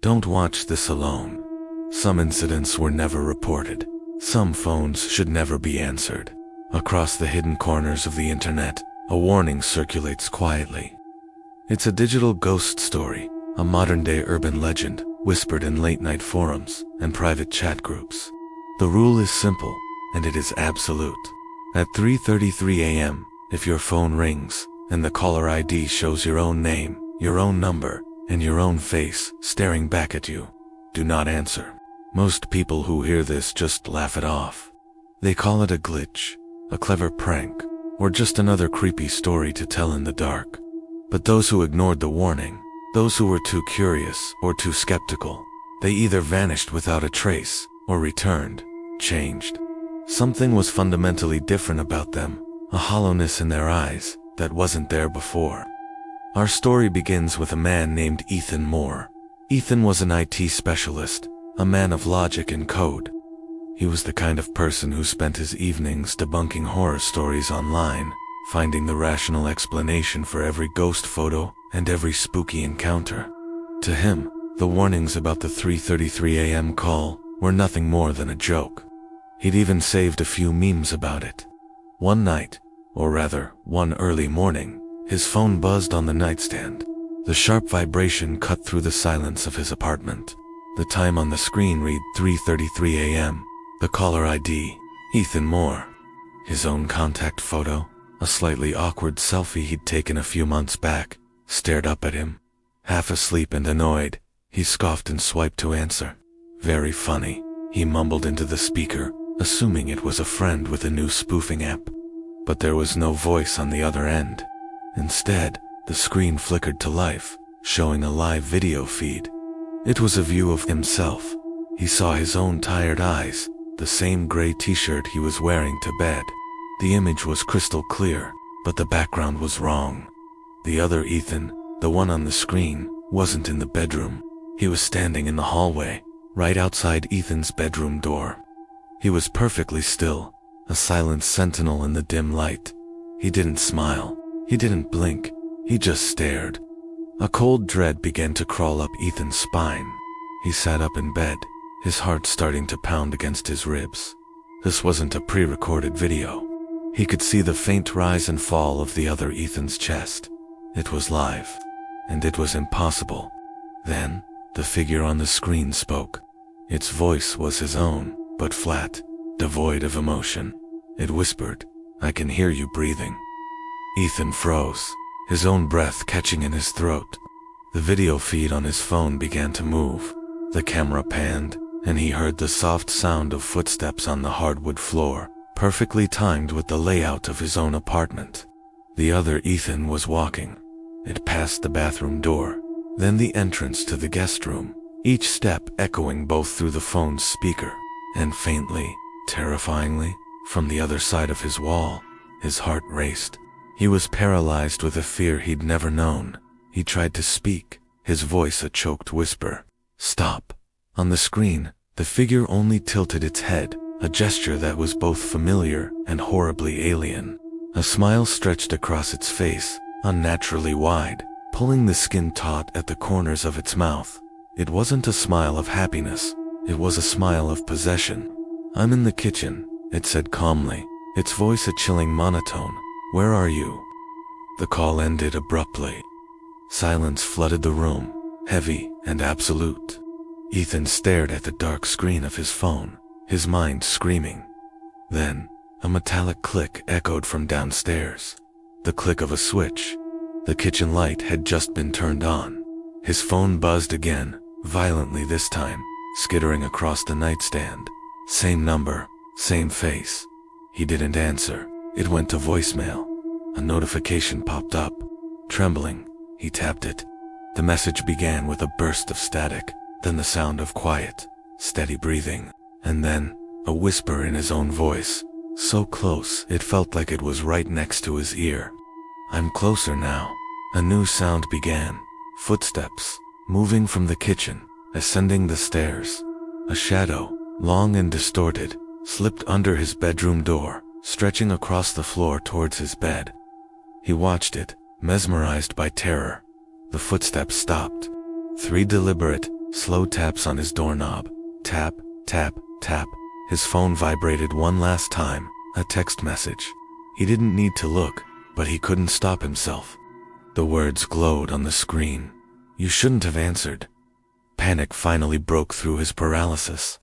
Don't watch this alone. Some incidents were never reported. Some phones should never be answered. Across the hidden corners of the internet, a warning circulates quietly. It's a digital ghost story, a modern-day urban legend, whispered in late-night forums and private chat groups. The rule is simple, and it is absolute. At 3:33 a.m., if your phone rings, and the caller ID shows your own name, your own number, and your own face staring back at you, do not answer. Most people who hear this just laugh it off. They call it a glitch, a clever prank, or just another creepy story to tell in the dark. But those who ignored the warning, those who were too curious or too skeptical, they either vanished without a trace or returned, changed. Something was fundamentally different about them, a hollowness in their eyes that wasn't there before. Our story begins with a man named Ethan Moore. Ethan was an IT specialist, a man of logic and code. He was the kind of person who spent his evenings debunking horror stories online, finding the rational explanation for every ghost photo and every spooky encounter. To him, the warnings about the 3:33 a.m. call were nothing more than a joke. He'd even saved a few memes about it. One night, or rather, one early morning, his phone buzzed on the nightstand. The sharp vibration cut through the silence of his apartment. The time on the screen read 3:33 a.m. The caller ID, Ethan Moore. His own contact photo, a slightly awkward selfie he'd taken a few months back, stared up at him. Half asleep and annoyed, he scoffed and swiped to answer. Very funny, he mumbled into the speaker, assuming it was a friend with a new spoofing app. But there was no voice on the other end. Instead, the screen flickered to life, showing a live video feed. It was a view of himself. He saw his own tired eyes, the same gray t-shirt he was wearing to bed. The image was crystal clear, but the background was wrong. The other Ethan, the one on the screen, wasn't in the bedroom. He was standing in the hallway, right outside Ethan's bedroom door. He was perfectly still, a silent sentinel in the dim light. He didn't smile. He didn't blink. He just stared. A cold dread began to crawl up Ethan's spine. He sat up in bed, his heart starting to pound against his ribs. This wasn't a pre-recorded video. He could see the faint rise and fall of the other Ethan's chest. It was live, and it was impossible. Then, the figure on the screen spoke. Its voice was his own, but flat, devoid of emotion. It whispered, "I can hear you breathing." Ethan froze, his own breath catching in his throat. The video feed on his phone began to move. The camera panned, and he heard the soft sound of footsteps on the hardwood floor, perfectly timed with the layout of his own apartment. The other Ethan was walking. It passed the bathroom door, then the entrance to the guest room, each step echoing both through the phone's speaker, and faintly, terrifyingly, from the other side of his wall. His heart raced. He was paralyzed with a fear he'd never known. He tried to speak, his voice a choked whisper. "Stop." On the screen, the figure only tilted its head, a gesture that was both familiar and horribly alien. A smile stretched across its face, unnaturally wide, pulling the skin taut at the corners of its mouth. It wasn't a smile of happiness, it was a smile of possession. "I'm in the kitchen," it said calmly, its voice a chilling monotone. "Where are you?" The call ended abruptly. Silence flooded the room, heavy and absolute. Ethan stared at the dark screen of his phone, his mind screaming. Then, a metallic click echoed from downstairs. The click of a switch. The kitchen light had just been turned on. His phone buzzed again, violently this time, skittering across the nightstand. Same number, same face. He didn't answer. It went to voicemail. A notification popped up. Trembling, he tapped it. The message began with a burst of static, then the sound of quiet, steady breathing, and then a whisper in his own voice, so close it felt like it was right next to his ear. "I'm closer now." A new sound began. Footsteps, moving from the kitchen, ascending the stairs. A shadow, long and distorted, slipped under his bedroom door, stretching across the floor towards his bed. He watched it, mesmerized by terror. The footsteps stopped. 3 deliberate, slow taps on his doorknob. Tap, tap, tap. His phone vibrated one last time, a text message. He didn't need to look, but he couldn't stop himself. The words glowed on the screen. "You shouldn't have answered." Panic finally broke through his paralysis.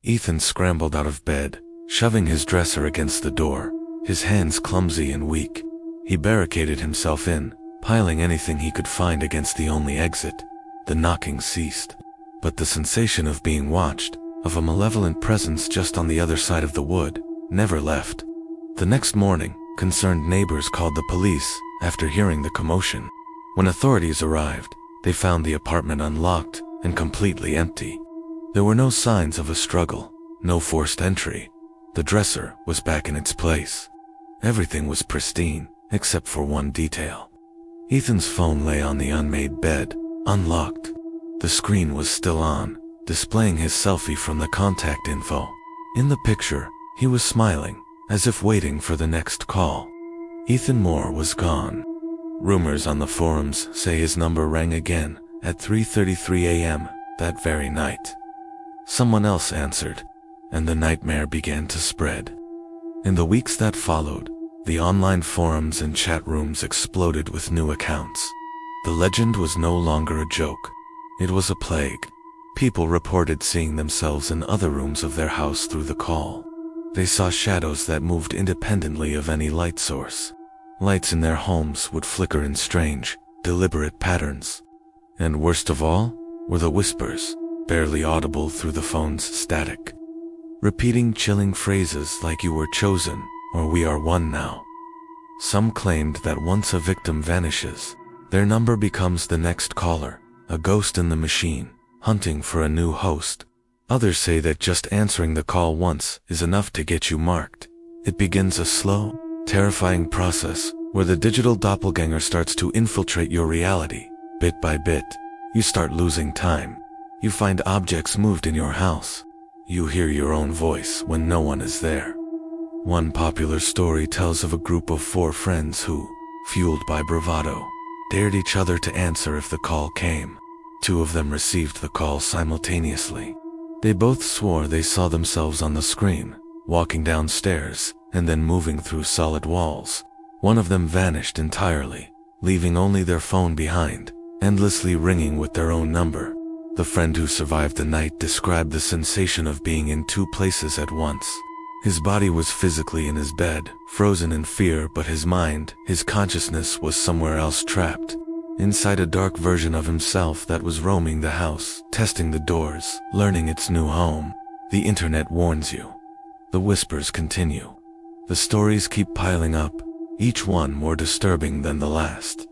Ethan scrambled out of bed, shoving his dresser against the door, his hands clumsy and weak. He barricaded himself in, piling anything he could find against the only exit. The knocking ceased, but the sensation of being watched, of a malevolent presence just on the other side of the wood, never left. The next morning, concerned neighbors called the police after hearing the commotion. When authorities arrived, they found the apartment unlocked and completely empty. There were no signs of a struggle, no forced entry. The dresser was back in its place. Everything was pristine, except for one detail. Ethan's phone lay on the unmade bed, unlocked. The screen was still on, displaying his selfie from the contact info. In the picture, he was smiling, as if waiting for the next call. Ethan Moore was gone. Rumors on the forums say his number rang again at 3:33 a.m. that very night. Someone else answered, and the nightmare began to spread. In the weeks that followed, the online forums and chat rooms exploded with new accounts. The legend was no longer a joke. It was a plague. People reported seeing themselves in other rooms of their house through the call. They saw shadows that moved independently of any light source. Lights in their homes would flicker in strange, deliberate patterns. And worst of all, were the whispers, barely audible through the phone's static. Repeating chilling phrases like "you were chosen" or "we are one now." Some claimed that once a victim vanishes, their number becomes the next caller, a ghost in the machine, hunting for a new host. Others say that just answering the call once is enough to get you marked. It begins a slow, terrifying process where the digital doppelganger starts to infiltrate your reality. Bit by bit, you start losing time. You find objects moved in your house. You hear your own voice when no one is there. One popular story tells of a group of 4 friends who, fueled by bravado, dared each other to answer if the call came. 2 of them received the call simultaneously. They both swore they saw themselves on the screen, walking downstairs, and then moving through solid walls. One of them vanished entirely, leaving only their phone behind, endlessly ringing with their own number. The friend who survived the night described the sensation of being in 2 places at once. His body was physically in his bed, frozen in fear, but his mind, his consciousness was somewhere else trapped, inside a dark version of himself that was roaming the house, testing the doors, learning its new home. The internet warns you. The whispers continue. The stories keep piling up, each one more disturbing than the last.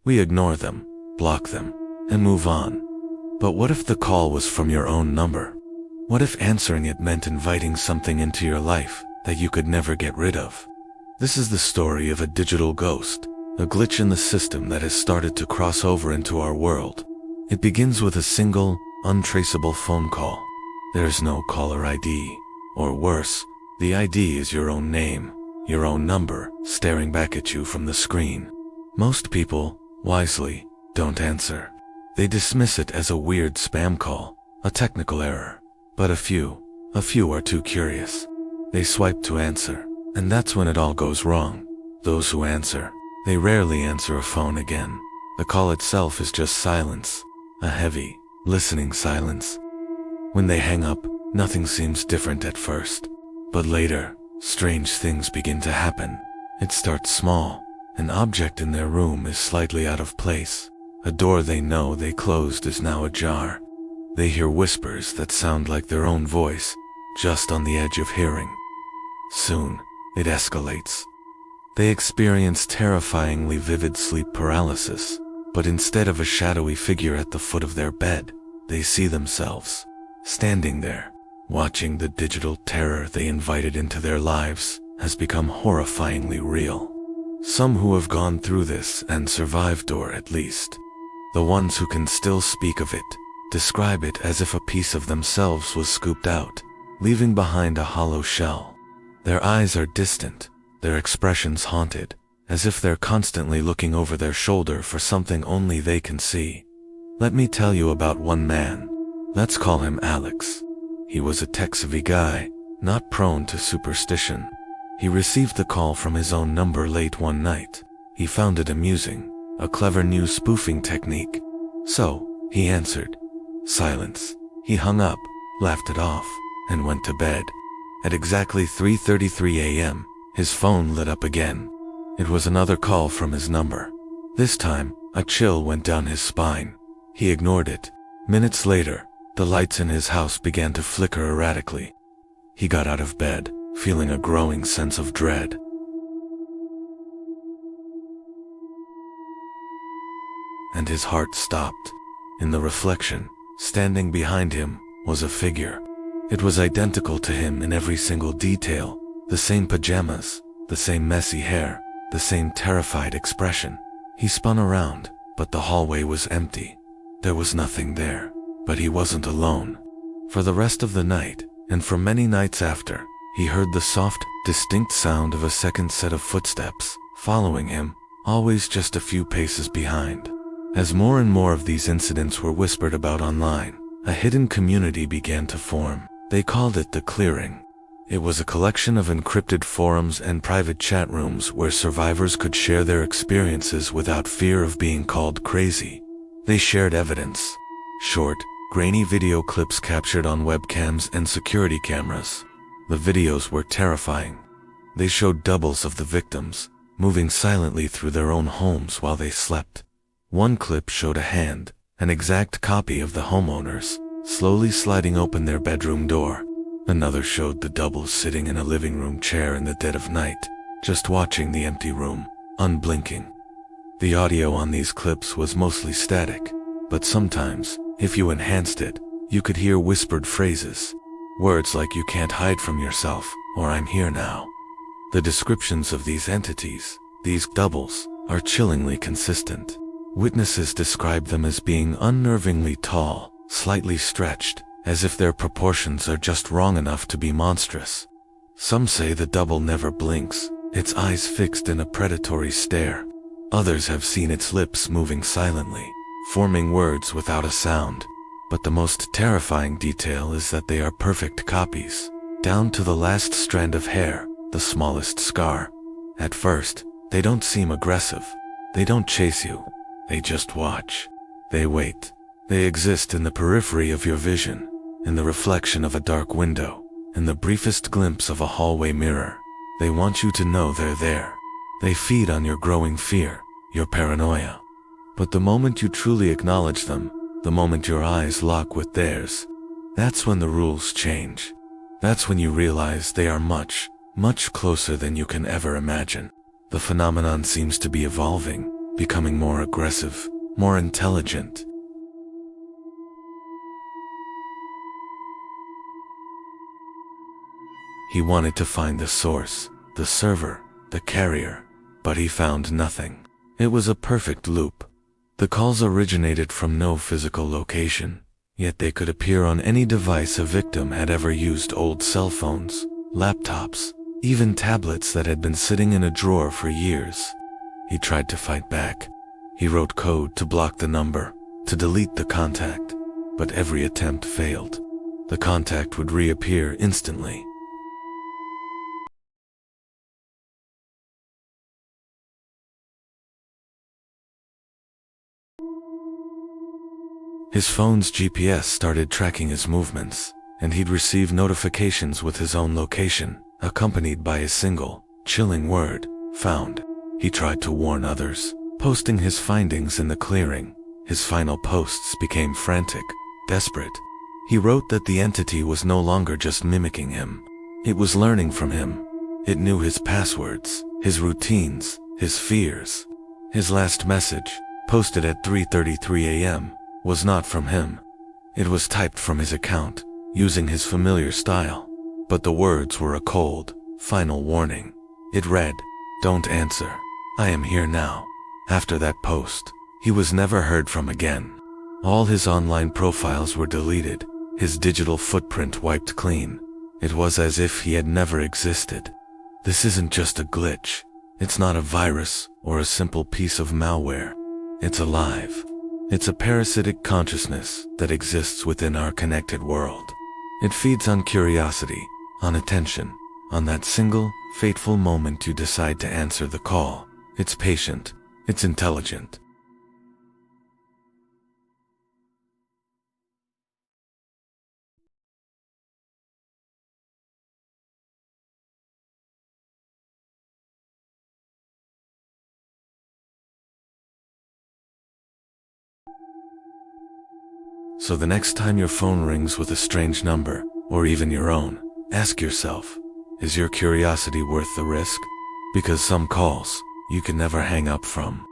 We ignore them, block them, and move on. But what if the call was from your own number? What if answering it meant inviting something into your life that you could never get rid of? This is the story of a digital ghost, a glitch in the system that has started to cross over into our world. It begins with a single, untraceable phone call. There's no caller ID, or worse, the ID is your own name, your own number, staring back at you from the screen. Most people, wisely, don't answer. They dismiss it as a weird spam call, a technical error. But a few are too curious. They swipe to answer, and that's when it all goes wrong. Those who answer, they rarely answer a phone again. The call itself is just silence, a heavy, listening silence. When they hang up, nothing seems different at first. But later, strange things begin to happen. It starts small. An object in their room is slightly out of place. A door they know they closed is now ajar. They hear whispers that sound like their own voice, just on the edge of hearing. Soon, it escalates. They experience terrifyingly vivid sleep paralysis, but instead of a shadowy figure at the foot of their bed, they see themselves, standing there, watching the digital terror they invited into their lives has become horrifyingly real. Some who have gone through this and survived, or at least, the ones who can still speak of it, describe it as if a piece of themselves was scooped out, leaving behind a hollow shell. Their eyes are distant, their expressions haunted, as if they're constantly looking over their shoulder for something only they can see. Let me tell you about one man. Let's call him Alex. He was a tech-savvy guy, not prone to superstition. He received the call from his own number late one night. He found it amusing, a clever new spoofing technique. So, he answered. Silence. He hung up, laughed it off, and went to bed. At exactly 3:33 a.m., his phone lit up again. It was another call from his number. This time, a chill went down his spine. He ignored it. Minutes later, the lights in his house began to flicker erratically. He got out of bed, feeling a growing sense of dread. And his heart stopped. In the reflection, standing behind him, was a figure. It was identical to him in every single detail. The same pajamas, the same messy hair, the same terrified expression. He spun around, but the hallway was empty. There was nothing there, but he wasn't alone. For the rest of the night, and for many nights after, he heard the soft, distinct sound of a second set of footsteps, following him, always just a few paces behind. As more and more of these incidents were whispered about online, a hidden community began to form. They called it the Clearing. It was a collection of encrypted forums and private chat rooms where survivors could share their experiences without fear of being called crazy. They shared evidence. Short, grainy video clips captured on webcams and security cameras. The videos were terrifying. They showed doubles of the victims, moving silently through their own homes while they slept. One clip showed a hand, an exact copy of the homeowners, slowly sliding open their bedroom door. Another showed the doubles sitting in a living room chair in the dead of night, just watching the empty room, unblinking. The audio on these clips was mostly static, but sometimes, if you enhanced it, you could hear whispered phrases. Words like "you can't hide from yourself," or "I'm here now." The descriptions of these entities, these doubles, are chillingly consistent. Witnesses describe them as being unnervingly tall, slightly stretched, as if their proportions are just wrong enough to be monstrous. Some say the double never blinks, its eyes fixed in a predatory stare. Others have seen its lips moving silently, forming words without a sound. But the most terrifying detail is that they are perfect copies, down to the last strand of hair, the smallest scar. At first, they don't seem aggressive. They don't chase you. They just watch. They wait. They exist in the periphery of your vision, in the reflection of a dark window, in the briefest glimpse of a hallway mirror. They want you to know they're there. They feed on your growing fear, your paranoia. But the moment you truly acknowledge them, the moment your eyes lock with theirs, that's when the rules change. That's when you realize they are much, much closer than you can ever imagine. The phenomenon seems to be evolving, becoming more aggressive, more intelligent. He wanted to find the source, the server, the carrier, but he found nothing. It was a perfect loop. The calls originated from no physical location, yet they could appear on any device a victim had ever used: old cell phones, laptops, even tablets that had been sitting in a drawer for years. He tried to fight back. He wrote code to block the number, to delete the contact, but every attempt failed. The contact would reappear instantly. His phone's GPS started tracking his movements, and he'd receive notifications with his own location, accompanied by a single, chilling word: found. He tried to warn others, posting his findings in the clearing. His final posts became frantic, desperate. He wrote that the entity was no longer just mimicking him. It was learning from him. It knew his passwords, his routines, his fears. His last message, posted at 3:33 a.m., was not from him. It was typed from his account, using his familiar style. But the words were a cold, final warning. It read, "Don't answer. I am here now." After that post, he was never heard from again. All his online profiles were deleted, his digital footprint wiped clean. It was as if he had never existed. This isn't just a glitch. It's not a virus or a simple piece of malware. It's alive. It's a parasitic consciousness that exists within our connected world. It feeds on curiosity, on attention, on that single, fateful moment you decide to answer the call. It's patient. It's intelligent. So the next time your phone rings with a strange number, or even your own, ask yourself, is your curiosity worth the risk? Because some calls, you can never hang up from.